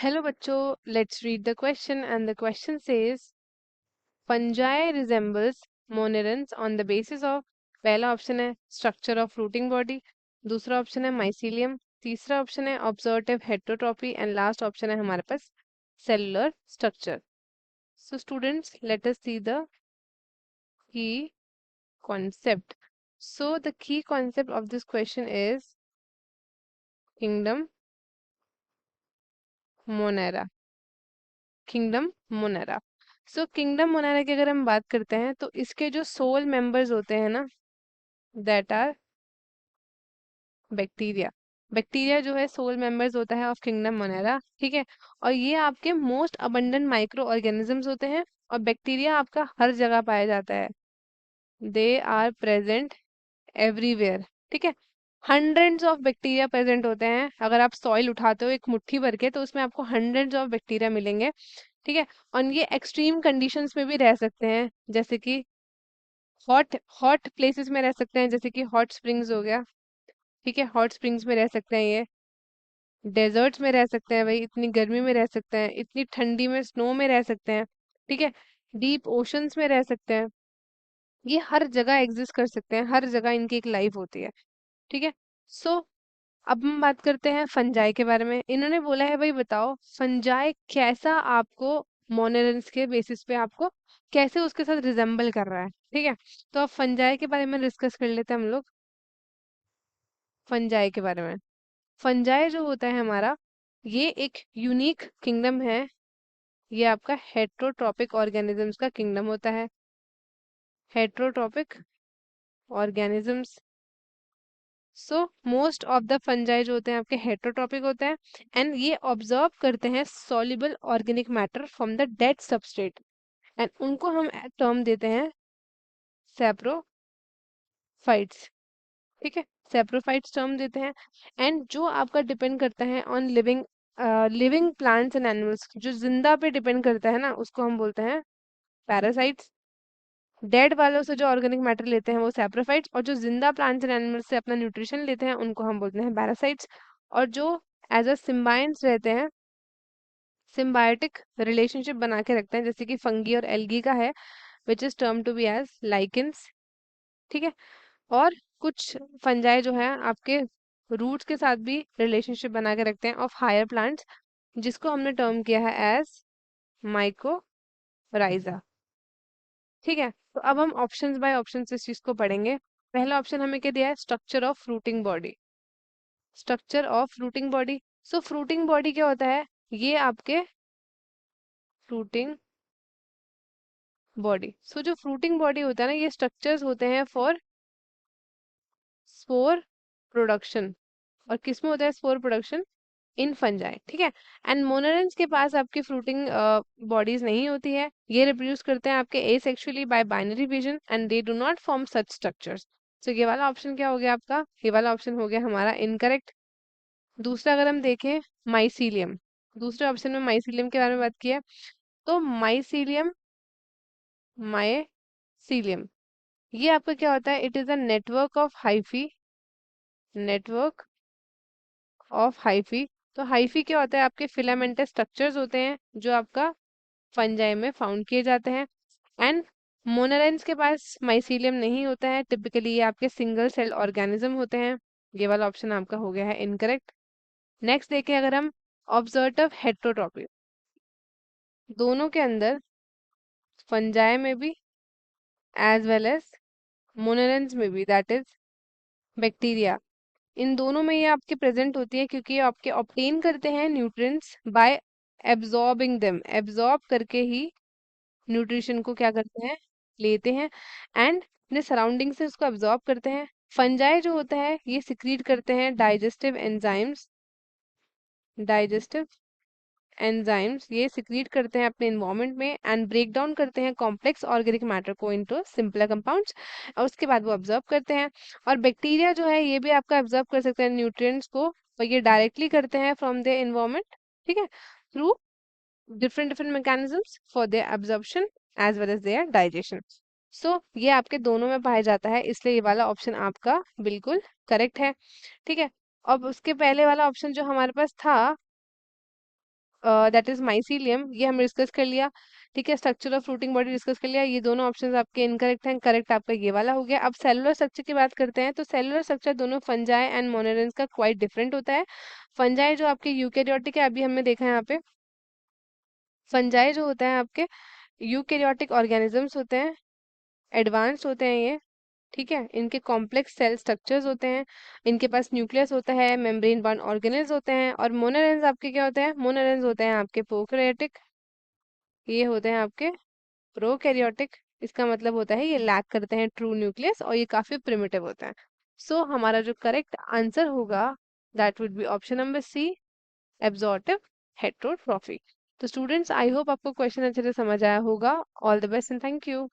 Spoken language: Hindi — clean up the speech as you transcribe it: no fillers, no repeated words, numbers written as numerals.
Hello बच्चों, let's read the question and the question says fungi resembles monerans on the basis of पहला ऑप्शन है structure of fruiting body, दूसरा ऑप्शन है mycelium, तीसरा ऑप्शन है observative heterotropy and last option है हमारे पास cellular structure. So students, let us see the key concept. So the key concept of this question is kingdom monera. Kingdom Monera. So kingdom Monera की अगर हम बात करते हैं तो इसके जो सोल मेंबर्स होते हैं ना, दैट आर बैक्टीरिया. बैक्टीरिया जो है सोल मेंबर्स होता है ऑफ किंगडम मोनेरा. ठीक है. और ये आपके मोस्ट अबंडेंट माइक्रो ऑर्गेनिजम्स होते हैं. और बैक्टीरिया आपका हर जगह पाया जाता है. They are present everywhere. ठीक है. हंड्रेड्स ऑफ बैक्टीरिया प्रेजेंट होते हैं. अगर आप सॉइल उठाते हो एक मुट्ठी भर के तो उसमें आपको हंड्रेड्स ऑफ बैक्टीरिया मिलेंगे. ठीक है. और ये एक्सट्रीम कंडीशंस में भी रह सकते हैं, जैसे कि हॉट हॉट प्लेसेस में रह सकते हैं, जैसे कि हॉट स्प्रिंग्स हो गया. ठीक है. हॉट स्प्रिंग्स में रह सकते हैं. ये डेजर्ट्स में रह सकते हैं भाई, इतनी गर्मी में रह सकते हैं, इतनी ठंडी में स्नो में रह सकते हैं. ठीक है. डीप ओशंस में रह सकते हैं. ये हर जगह एग्जिस्ट कर सकते हैं, हर जगह इनकी एक लाइफ होती है. ठीक है. सो अब हम बात करते हैं फंजाई के बारे में. इन्होंने बोला है भाई बताओ फंजाई कैसा आपको मोनेरेंस के बेसिस पे आपको कैसे उसके साथ रिजेम्बल कर रहा है. ठीक है. तो अब फंजाई के बारे में डिस्कस कर लेते हैं हम लोग. फंजाई के बारे में. फंजाई जो होता है हमारा, ये एक यूनिक किंगडम है. ये आपका हेट्रोट्रॉपिक ऑर्गेनिजम्स का किंगडम होता है. Heterotrophic organisms. So most of the fungi जो होते हैं आपके हेट्रोट्रॉपिक होते हैं. एंड ये ऑब्जर्व करते हैं soluble organic matter from the dead substrate. And उनको हम टर्म देते हैं सैप्रोफाइट्स. ठीक है. सैप्रोफाइट्स टर्म देते हैं. एंड जो आपका डिपेंड करता है on living living plants and animals, जो जिंदा पे डिपेंड करता है ना, उसको हम बोलते हैं पैरासाइट्स. डेड वालों से जो ऑर्गेनिक मैटर लेते हैं वो सैप्रोफाइट्स, और जो जिंदा प्लांट्स एंड एनिमल्स से अपना न्यूट्रिशन लेते हैं उनको हम बोलते हैं पैरासाइट्स. और जो एज अ सिम्बायंट्स रहते हैं, सिम्बायोटिक रिलेशनशिप बना के रखते हैं, जैसे कि फंगी और एल्गी का है, which is term to be as lichens. ठीक है. और कुछ फंजाई जो है आपके रूट्स के साथ भी रिलेशनशिप बना के रखते हैं ऑफ हायर प्लांट्स, जिसको हमने टर्म किया है एज माइकोराइजा. ठीक है. तो अब हम ऑप्शंस बाय ऑप्शंस इस चीज को पढ़ेंगे. पहला ऑप्शन हमें क्या दिया है? Structure of fruiting body. Structure of fruiting body. So fruiting body क्या होता है? ये आपके फ्रूटिंग बॉडी. सो जो फ्रूटिंग बॉडी होता है ना, ये स्ट्रक्चर्स होते हैं फॉर स्पोर प्रोडक्शन. और किसमें होता है स्पोर प्रोडक्शन? इन फंजाई. ठीक है. एंड मोनरेंस के पास आपकी फ्रूटिंग बॉडीज नहीं होती है. ये रिप्रोड्यूस करते हैं आपके asexually bye binary fission and they do not form such structures. तो ये वाला ऑप्शन क्या हो गया आपका? ये वाला ऑप्शन हो गया हमारा इनकरेक्ट. दूसरा अगर हम देखें माइसीलियम, दूसरे ऑप्शन में माइसीलियम के बारे में बात की है. तो माइसीलियम, माइसीलियम ये आपका क्या होता है? It is a network of hyphae. Network of hyphae. तो हाइफी क्या होता है? आपके फिलामेंटस स्ट्रक्चर्स होते हैं जो आपका फंजाई में फाउंड किए जाते हैं. एंड मोनारेंस के पास माइसीलियम नहीं होता है. टिपिकली ये आपके सिंगल सेल ऑर्गेनिज्म होते हैं. ये वाला ऑप्शन आपका हो गया है इनकरेक्ट. नेक्स्ट देखें अगर हम ऑब्जर्वेटिव हेट्रोट्रॉपी. दोनों के अंदर, फंजाई में भी एज वेल एज मोनारेंस में भी, दैट इज बैक्टीरिया, इन दोनों में ये आपके प्रेजेंट होती है, क्योंकि ये आपके ऑब्टेन करते हैं nutrients bye absorbing them. Absorb करके ही न्यूट्रिशन को क्या करते हैं? लेते हैं. एंड अपने सराउंडिंग से उसको एब्जॉर्ब करते हैं. फंजाई जो होता है ये सिक्रीट करते हैं डाइजेस्टिव एंजाइम्स. डाइजेस्टिव एंजाइम्स ये सिक्रीट करते हैं अपने इन्वायरमेंट में एंड ब्रेक डाउन करते हैं कॉम्प्लेक्स ऑर्गेनिक मैटर को इनटू सिंपलर कंपाउंड्स. और उसके बाद वो ऑब्जर्व करते हैं. और बैक्टीरिया जो है ये भी आपका ऑब्जर्व कर सकते हैं न्यूट्रिएंट्स को, और ये डायरेक्टली करते हैं फ्रॉम द इन्वायरमेंट. ठीक है. Through different different mechanisms for their absorption as well as their digestion. So ये आपके दोनों में पाया जाता है, इसलिए ये वाला ऑप्शन आपका बिल्कुल करेक्ट है. ठीक है. अब उसके पहले वाला ऑप्शन जो हमारे पास था दैट इज माइसीलियम, ये हम डिस्कस कर लिया। ठीक है, structure of fruiting body discuss कर लिया। ये दोनों ऑप्शंस आपके इनकरेक्ट हैं, करेक्ट आपका ये वाला हो गया। अब सेलुलर स्ट्रक्चर की बात करते हैं, तो सेलुलर स्ट्रक्चर दोनों फंजाई एंड मोनेरेंस का क्वाइट डिफरेंट होता है। फंजाई जो आपके यूकेरियोटिक है, अभी हमने देखा है यहाँ पे, फंजाई जो होता है आपके यूकेरियोटिक ऑर्गेनिजम्स होते हैं, एडवांस होते हैं ये। ठीक है, इनके कॉम्प्लेक्स सेल स्ट्रक्चर्स होते हैं, इनके पास न्यूक्लियस होता है, मेम्ब्रेन बाउंड ऑर्गेनेल्स होते हैं। और मोनेरेंस आपके क्या होते हैं? मोनेरेंस होते हैं आपके प्रोकैरियोटिक, ये होते हैं आपके प्रोकैरियोटिक। इसका मतलब होता है ये लैक करते हैं ट्रू न्यूक्लियस और ये काफी प्रिमिटिव होते हैं। सो हमारा जो करेक्ट आंसर होगा that would be option number C, absorptive heterotrophy. तो स्टूडेंट्स, आई होप आपको क्वेश्चन अच्छे से समझ आया होगा। All the best and thank you.